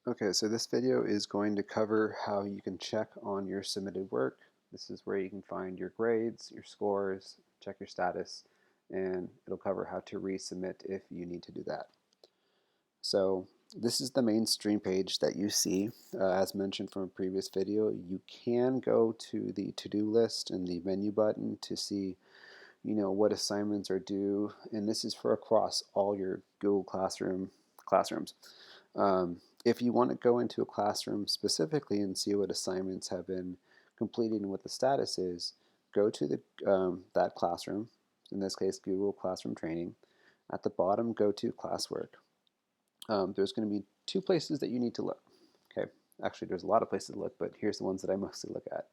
Okay, so this video is going to cover how you can check on your submitted work. This is where you can find your grades, your scores, check your status, and it'll cover how to resubmit if you need to do that. So this is the main stream page that you see. As mentioned from a previous video, you can go to the to-do list and the menu button to see what assignments are due, and this is for across all your Google classrooms. If you want to go into a classroom specifically and see what assignments have been completed and what the status is, go to that classroom, in this case Google Classroom Training. At the bottom, go to Classwork. There's going to be two places that you need to look. Okay, actually there's a lot of places to look, but here's the ones that I mostly look at.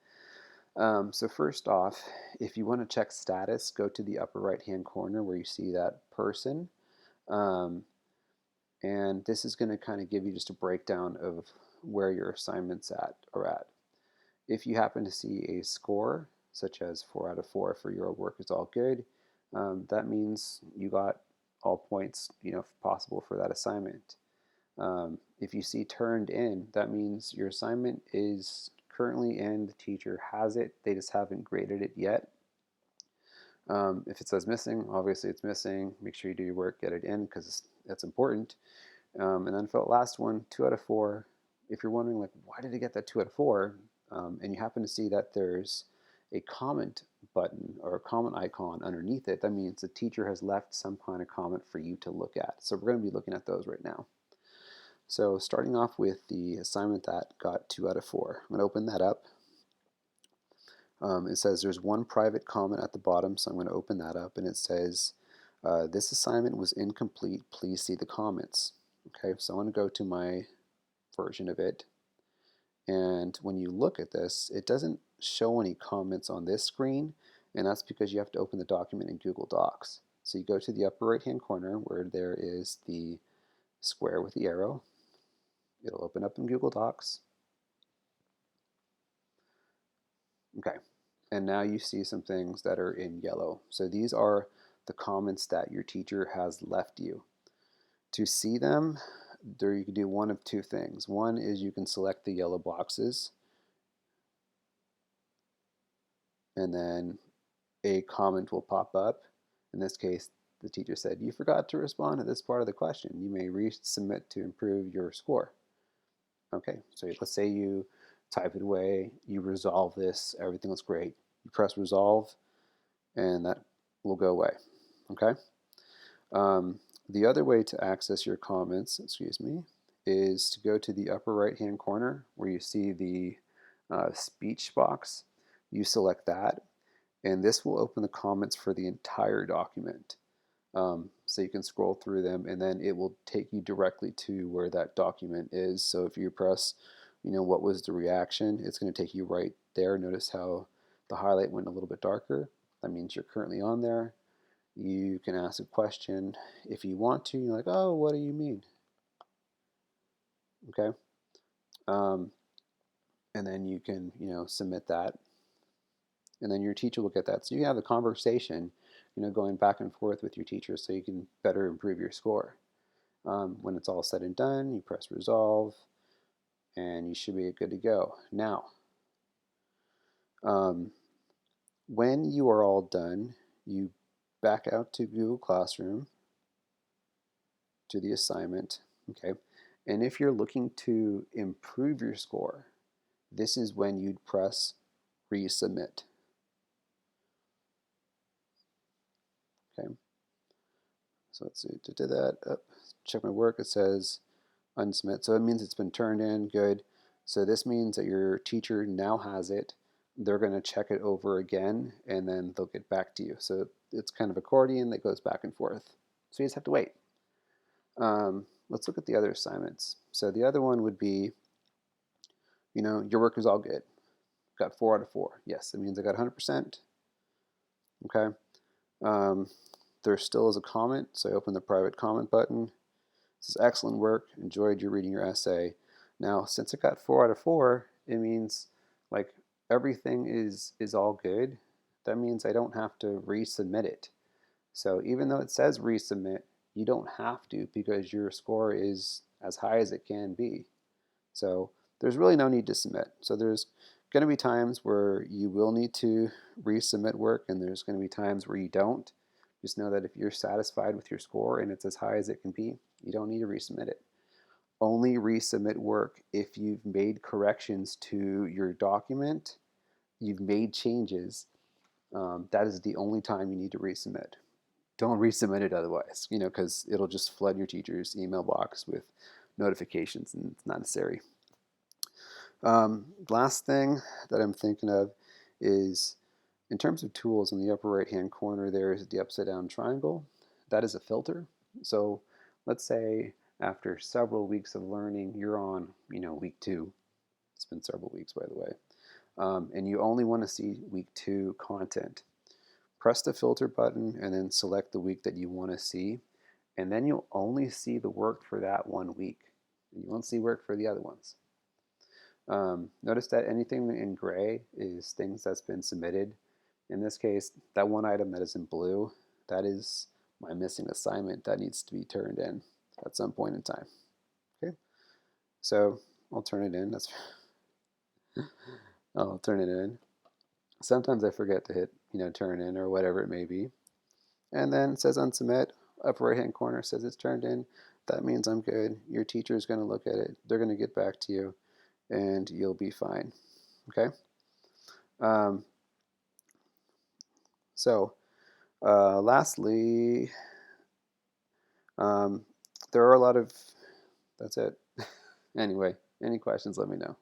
So first off, if you want to check status, go to the upper right hand corner where you see that person. Um, and this is going to kind of give you just a breakdown of where your assignments are at. If you happen to see a score, such as 4 out of 4 for your work is all good, that means you got all points possible for that assignment. If you see turned in, that means your assignment is currently in, the teacher has it, they just haven't graded it yet. If it says missing, obviously it's missing. Make sure you do your work, get it in, because that's important. And then for the last one, 2 out of 4, if you're wondering, like, why did it get that 2 out of 4, and you happen to see that there's a comment button or a comment icon underneath it, that means the teacher has left some kind of comment for you to look at. So we're going to be looking at those right now. So starting off with the assignment that got 2 out of 4, I'm going to open that up. It says there's one private comment at the bottom, so I'm going to open that up, and it says, this assignment was incomplete, please see the comments. Okay, so I'm going to go to my version of it, and when you look at this, it doesn't show any comments on this screen, and that's because you have to open the document in Google Docs. So you go to the upper right hand corner where there is the square with the arrow. It'll open up in Google Docs. Okay, and now you see some things that are in yellow. So these are the comments that your teacher has left you. To see them, you can do one of two things. One is you can select the yellow boxes, and then a comment will pop up. In this case, the teacher said, you forgot to respond to this part of the question. You may resubmit to improve your score. Okay, so let's say you type it away, you resolve this, everything looks great. You press resolve, and that will go away. Okay. The other way to access your comments, is to go to the upper right hand corner where you see the speech box. You select that, and this will open the comments for the entire document. So you can scroll through them, and then it will take you directly to where that document is. So if you press, what was the reaction, it's going to take you right there. Notice how the highlight went a little bit darker. That means you're currently on there. You can ask a question if you want to. You're like, oh, what do you mean? Okay. Um, and then you can, submit that. And then your teacher will get that. So you have a conversation, going back and forth with your teacher so you can better improve your score. When it's all said and done, you press resolve, and you should be good to go. Now, um, when you are all done, you back out to Google Classroom, to the assignment, okay? And if you're looking to improve your score, this is when you'd press resubmit. Okay, so let's see, to do that, check my work, it says unsubmit, so it means it's been turned in, good. So this means that your teacher now has it. They're going to check it over again, and then they'll get back to you. So it's kind of accordion that goes back and forth. So you just have to wait. Let's look at the other assignments. So the other one would be, your work is all good. Got 4 out of 4. Yes, it means I got 100%. Okay. There still is a comment, so I open the private comment button. It says, excellent work, enjoyed your reading your essay. Now, since it got 4 out of 4, it means like everything is all good. That means I don't have to resubmit it. So even though it says resubmit, you don't have to because your score is as high as it can be. So there's really no need to submit. So there's going to be times where you will need to resubmit work, and there's going to be times where you don't. Just know that if you're satisfied with your score and it's as high as it can be, you don't need to resubmit it. Only resubmit work if you've made corrections to your document, you've made changes. That is the only time you need to resubmit. Don't resubmit it otherwise, because it'll just flood your teacher's email box with notifications, and it's not necessary. Last thing that I'm thinking of is, in terms of tools, in the upper right hand corner there is the upside down triangle. That is a filter. So let's say after several weeks of learning, you're on week 2. It's been several weeks, by the way, and you only want to see week 2 content. Press the filter button and then select the week that you want to see, and then you'll only see the work for that 1 week, and you won't see work for the other ones. Notice that anything in gray is things that's been submitted. In this case, that one item that is in blue, that is my missing assignment that needs to be turned in at some point in time. Okay, so I'll turn it in. I'll turn it in. Sometimes I forget to hit turn in or whatever it may be, and then it says unsubmit. Upper right hand corner says it's turned in. That means I'm good. Your teacher is going to look at it. They're going to get back to you, and you'll be fine. Okay. Um, so lastly, um, there are a lot of. That's it. Anyway, any questions? Let me know.